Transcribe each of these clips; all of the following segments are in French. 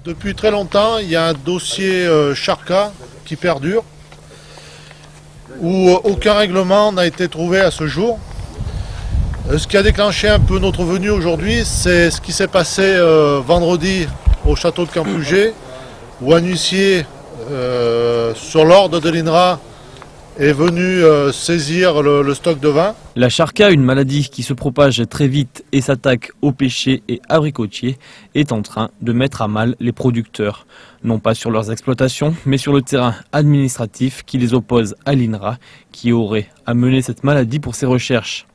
Depuis très longtemps, il y a un dossier Charca qui perdure, où aucun règlement n'a été trouvé à ce jour. Ce qui a déclenché un peu notre venue aujourd'hui, c'est ce qui s'est passé vendredi au château de Campuget, où un huissier, sur l'ordre de l'INRA, est venu saisir le stock de vin. La charca, une maladie qui se propage très vite et s'attaque aux pêchers et abricotiers, est en train de mettre à mal les producteurs. Non pas sur leurs exploitations, mais sur le terrain administratif qui les oppose à l'INRA, qui aurait amené cette maladie pour ses recherches.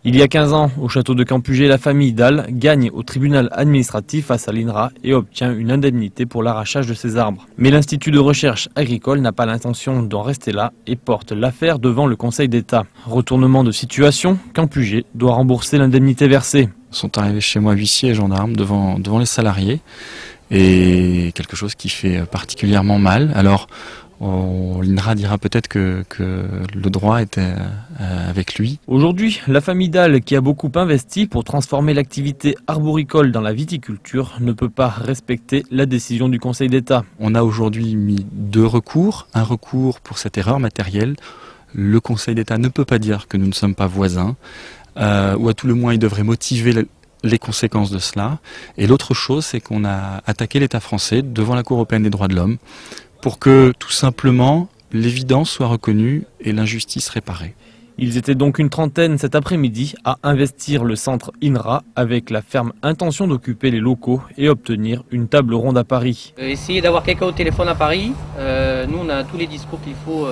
Il y a 15 ans, au château de Campuget, la famille Dalle gagne au tribunal administratif face à l'INRA et obtient une indemnité pour l'arrachage de ses arbres. Mais l'Institut de recherche agricole n'a pas l'intention d'en rester là et porte l'affaire devant le Conseil d'État. Retournement de situation, Campuget doit rembourser l'indemnité versée. Sont arrivés chez moi huissiers et gendarmes devant les salariés, et quelque chose qui fait particulièrement mal. Alors, l'INRA dira peut-être que le droit était avec lui. Aujourd'hui, la famille Dalle, qui a beaucoup investi pour transformer l'activité arboricole dans la viticulture, ne peut pas respecter la décision du Conseil d'État. On a aujourd'hui mis 2 recours, un recours pour cette erreur matérielle. Le Conseil d'État ne peut pas dire que nous ne sommes pas voisins, ou à tout le moins il devrait motiver les conséquences de cela. Et l'autre chose, c'est qu'on a attaqué l'État français devant la Cour européenne des droits de l'homme, pour que, tout simplement, l'évidence soit reconnue et l'injustice réparée. Ils étaient donc une trentaine cet après-midi à investir le centre INRA avec la ferme intention d'occuper les locaux et obtenir une table ronde à Paris. Essayer d'avoir quelqu'un au téléphone à Paris. Nous, on a tous les discours qu'il faut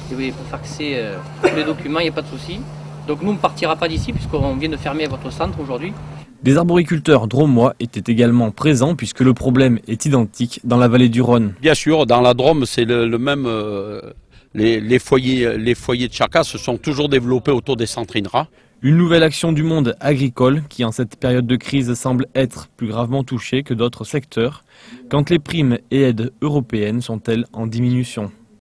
pour faxer tous les documents, il n'y a pas de souci. Donc nous, on ne partira pas d'ici puisqu'on vient de fermer votre centre aujourd'hui. Des arboriculteurs drômois étaient également présents puisque le problème est identique dans la vallée du Rhône. Bien sûr, dans la Drôme, c'est le même. Les foyers de charca se sont toujours développés autour des centres INRA. Une nouvelle action du monde agricole qui, en cette période de crise, semble être plus gravement touchée que d'autres secteurs, quand les primes et aides européennes sont-elles en diminution.